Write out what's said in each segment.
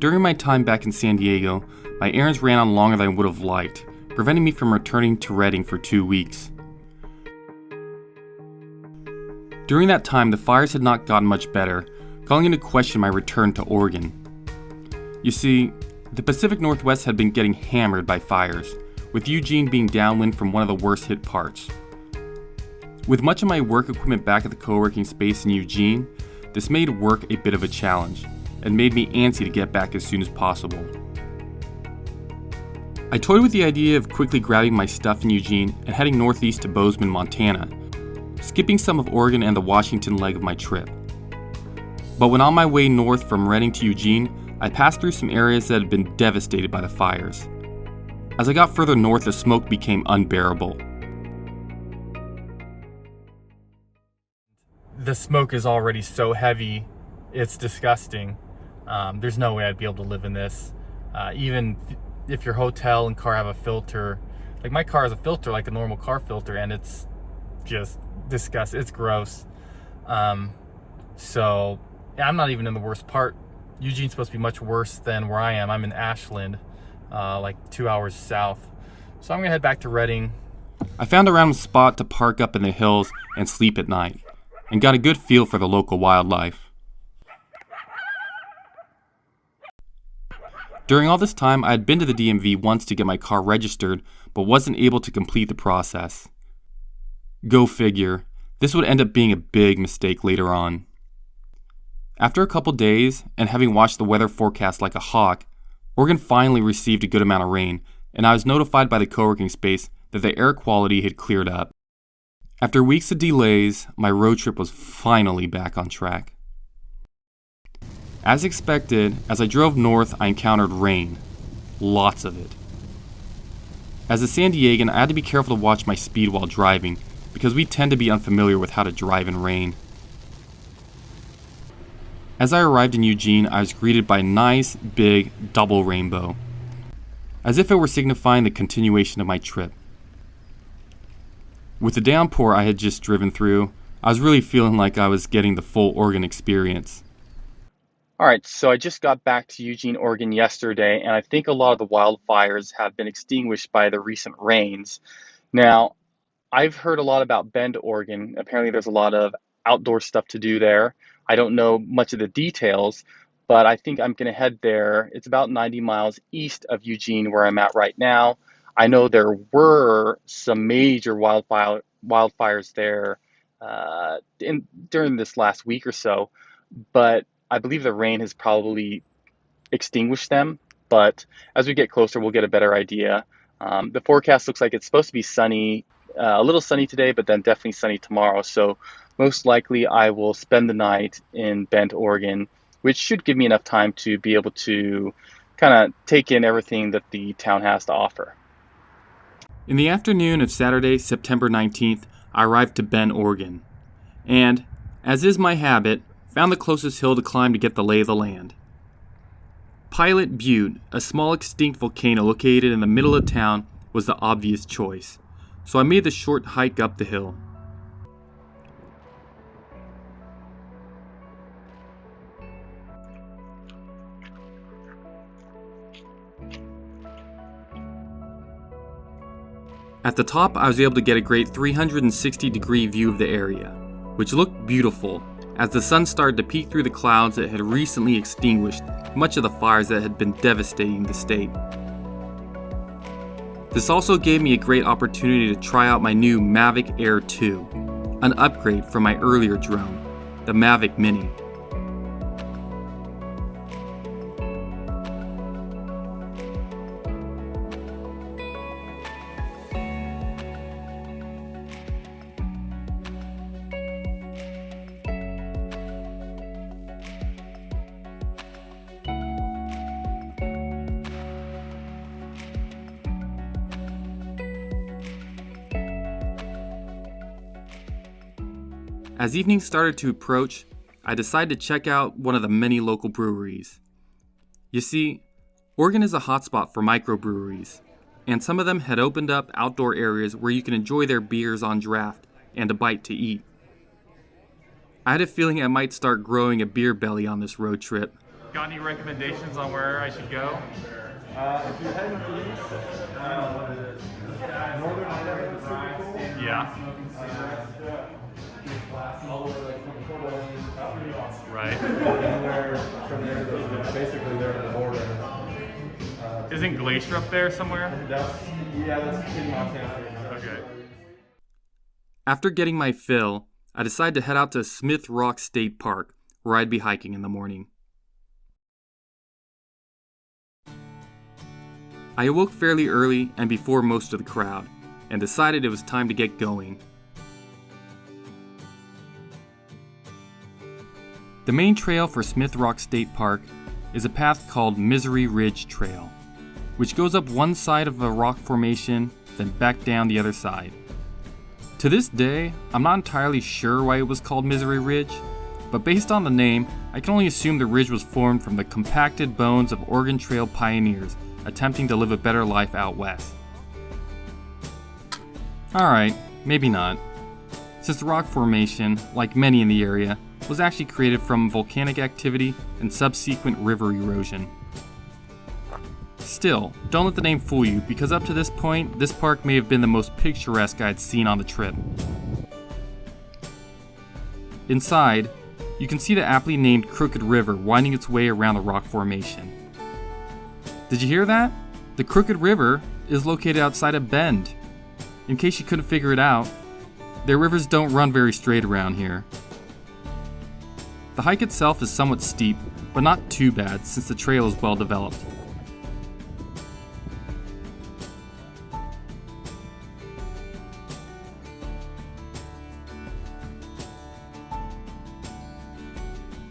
During my time back in San Diego, my errands ran on longer than I would have liked, preventing me from returning to Redding for 2 weeks. During that time, the fires had not gotten much better, calling into question my return to Oregon. You see, the Pacific Northwest had been getting hammered by fires, with Eugene being downwind from one of the worst hit parts. With much of my work equipment back at the co-working space in Eugene, this made work a bit of a challenge, and made me antsy to get back as soon as possible. I toyed with the idea of quickly grabbing my stuff in Eugene and heading northeast to Bozeman, Montana, skipping some of Oregon and the Washington leg of my trip. But when on my way north from Redding to Eugene, I passed through some areas that had been devastated by the fires. As I got further north, the smoke became unbearable. The smoke is already so heavy, it's disgusting. There's no way I'd be able to live in this. Even if your hotel and car have a filter, like my car has a filter like a normal car filter, and it's just disgusting. It's gross. So I'm not even in the worst part. Eugene's supposed to be much worse than where I am. I'm in Ashland, like 2 hours south. So I'm gonna head back to Redding. I found a random spot to park up in the hills and sleep at night, and got a good feel for the local wildlife. During all this time, I had been to the DMV once to get my car registered, but wasn't able to complete the process. Go figure, this would end up being a big mistake later on. After a couple days, and having watched the weather forecast like a hawk, Oregon finally received a good amount of rain, and I was notified by the co-working space that the air quality had cleared up. After weeks of delays, my road trip was finally back on track. As expected, as I drove north, I encountered rain. Lots of it. As a San Diegan, I had to be careful to watch my speed while driving, because we tend to be unfamiliar with how to drive in rain. As I arrived in Eugene, I was greeted by a nice, big, double rainbow, as if it were signifying the continuation of my trip. With the downpour I had just driven through, I was really feeling like I was getting the full Oregon experience. Alright, so I just got back to Eugene, Oregon yesterday, and I think a lot of the wildfires have been extinguished by the recent rains. Now, I've heard a lot about Bend, Oregon. Apparently there's a lot of outdoor stuff to do there. I don't know much of the details, but I think I'm going to head there. It's about 90 miles east of Eugene, where I'm at right now. I know there were some major wildfires there during this last week or so, but I believe the rain has probably extinguished them. But as we get closer, we'll get a better idea. The forecast looks like it's supposed to be sunny, a little sunny today, but then definitely sunny tomorrow. So most likely I will spend the night in Bend, Oregon, which should give me enough time to be able to kind of take in everything that the town has to offer. In the afternoon of Saturday, September 19th, I arrived to Bend, Oregon, and, as is my habit, found the closest hill to climb to get the lay of the land. Pilot Butte, a small extinct volcano located in the middle of town, was the obvious choice, so I made the short hike up the hill. At the top, I was able to get a great 360-degree view of the area, which looked beautiful as the sun started to peek through the clouds that had recently extinguished much of the fires that had been devastating the state. This also gave me a great opportunity to try out my new Mavic Air 2, an upgrade from my earlier drone, the Mavic Mini. As evening started to approach, I decided to check out one of the many local breweries. You see, Oregon is a hotspot for microbreweries, and some of them had opened up outdoor areas where you can enjoy their beers on draft and a bite to eat. I had a feeling I might start growing a beer belly on this road trip, Got any recommendations on where I should go? If you're heading east, northern Idaho is super cool. Yeah. All the way like from Coeur d'Alene up. Right. And from there, basically they're at the border. Isn't Glacier up there somewhere? That's in Montana. Okay. After getting my fill, I decided to head out to Smith Rock State Park, where I'd be hiking in the morning. I awoke fairly early and before most of the crowd, and decided it was time to get going. The main trail for Smith Rock State Park is a path called Misery Ridge Trail, which goes up one side of a rock formation, then back down the other side. To this day, I'm not entirely sure why it was called Misery Ridge, but based on the name, I can only assume the ridge was formed from the compacted bones of Oregon Trail pioneers attempting to live a better life out west. Alright, maybe not, since the rock formation, like many in the area, was actually created from volcanic activity and subsequent river erosion. Still, don't let the name fool you, because up to this point, this park may have been the most picturesque I'd seen on the trip. Inside, you can see the aptly named Crooked River winding its way around the rock formation. Did you hear that? The Crooked River is located outside of Bend. In case you couldn't figure it out, their rivers don't run very straight around here. The hike itself is somewhat steep, but not too bad since the trail is well developed.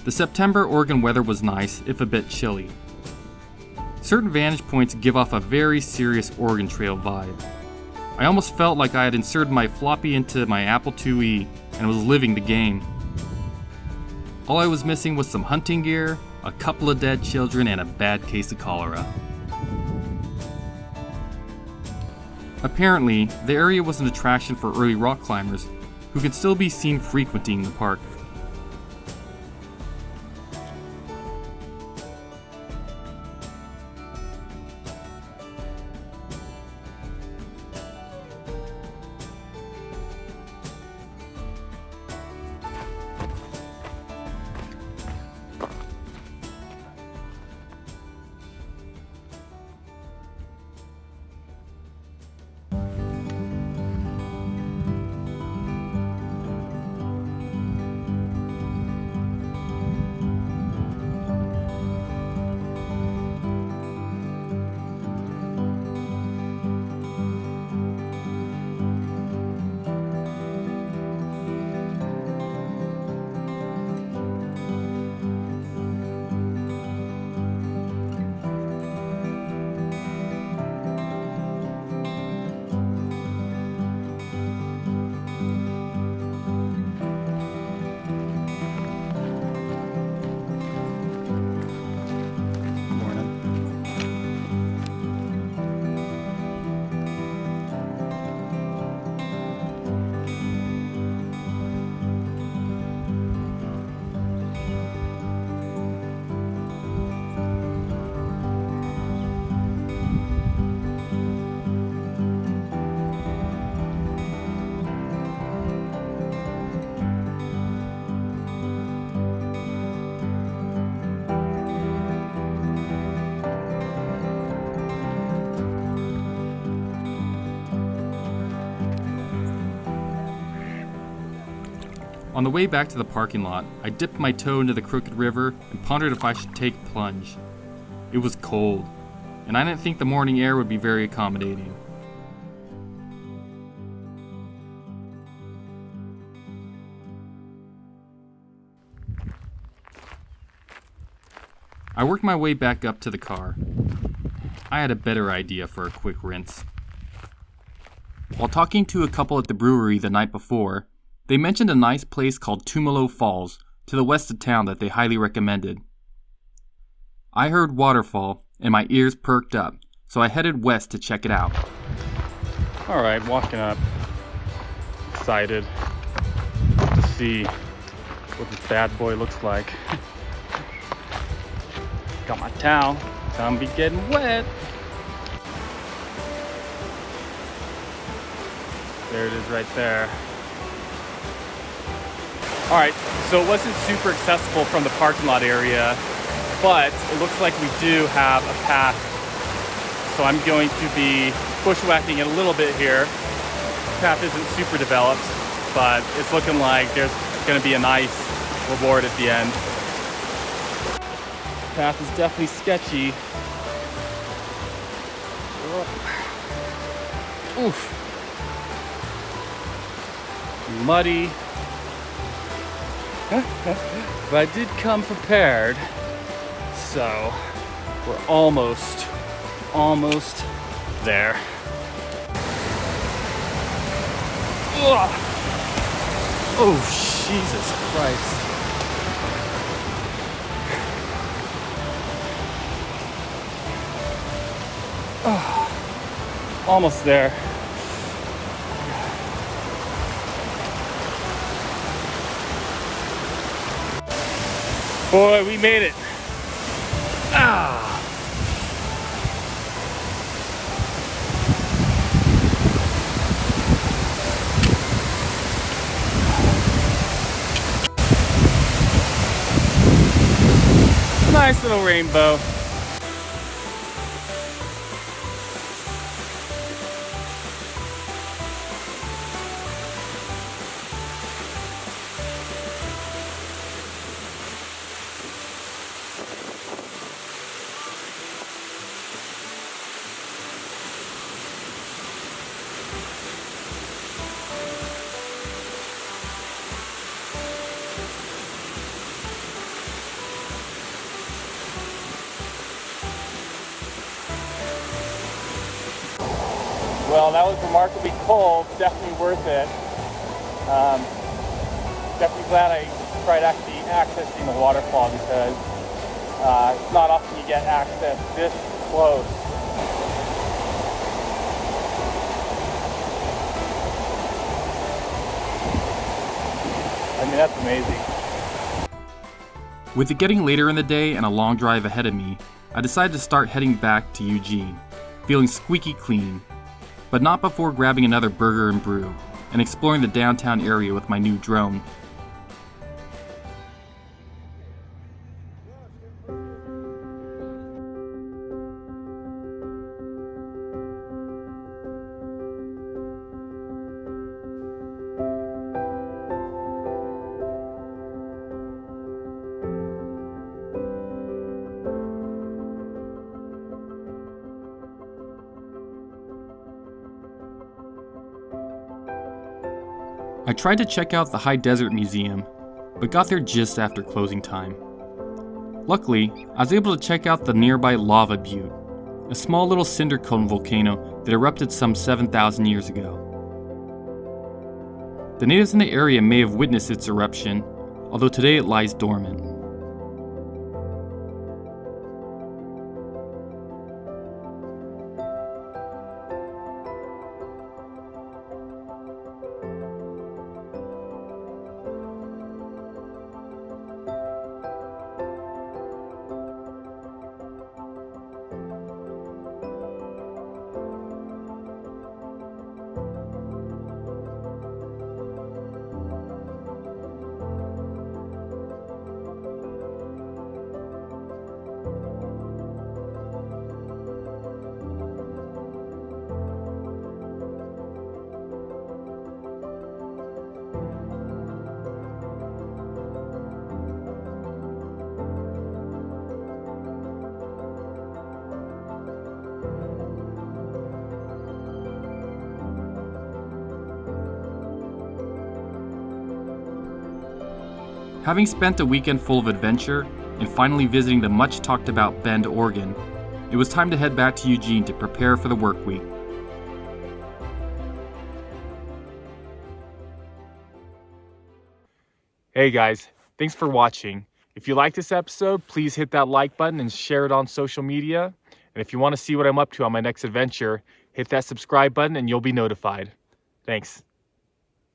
The September Oregon weather was nice, if a bit chilly. Certain vantage points give off a very serious Oregon Trail vibe. I almost felt like I had inserted my floppy into my Apple IIe and was living the game. All I was missing was some hunting gear, a couple of dead children, and a bad case of cholera. Apparently, the area was an attraction for early rock climbers, who could still be seen frequenting the park. On the way back to the parking lot, I dipped my toe into the Crooked River and pondered if I should take a plunge. It was cold, and I didn't think the morning air would be very accommodating. I worked my way back up to the car. I had a better idea for a quick rinse. While talking to a couple at the brewery the night before, they mentioned a nice place called Tumalo Falls to the west of town that they highly recommended. I heard waterfall and my ears perked up, so I headed west to check it out. Alright, walking up. Excited to see what this bad boy looks like. Got my towel. Gonna be getting wet. There it is right there. All right, so it wasn't super accessible from the parking lot area, but it looks like we do have a path. So I'm going to be bushwhacking it a little bit here. The path isn't super developed, but it's looking like there's gonna be a nice reward at the end. The path is definitely sketchy. Oof. Muddy. But I did come prepared. So we're almost there. Ugh. Oh, Jesus Christ. Oh, almost there. Boy, we made it. Ah. Nice little rainbow. Well, that was remarkably cold, definitely worth it. Definitely glad I tried actually accessing the waterfall because it's not often you get access this close. I mean, that's amazing. With it getting later in the day and a long drive ahead of me, I decided to start heading back to Eugene, feeling squeaky clean. But not before grabbing another burger and brew, and exploring the downtown area with my new drone. I tried to check out the High Desert Museum, but got there just after closing time. Luckily, I was able to check out the nearby Lava Butte, a small little cinder cone volcano that erupted some 7,000 years ago. The natives in the area may have witnessed its eruption, although today it lies dormant. Having spent a weekend full of adventure and finally visiting the much talked about Bend, Oregon, it was time to head back to Eugene to prepare for the work week. Hey guys, thanks for watching. If you like this episode, please hit that like button and share it on social media. And if you want to see what I'm up to on my next adventure, hit that subscribe button and you'll be notified. Thanks.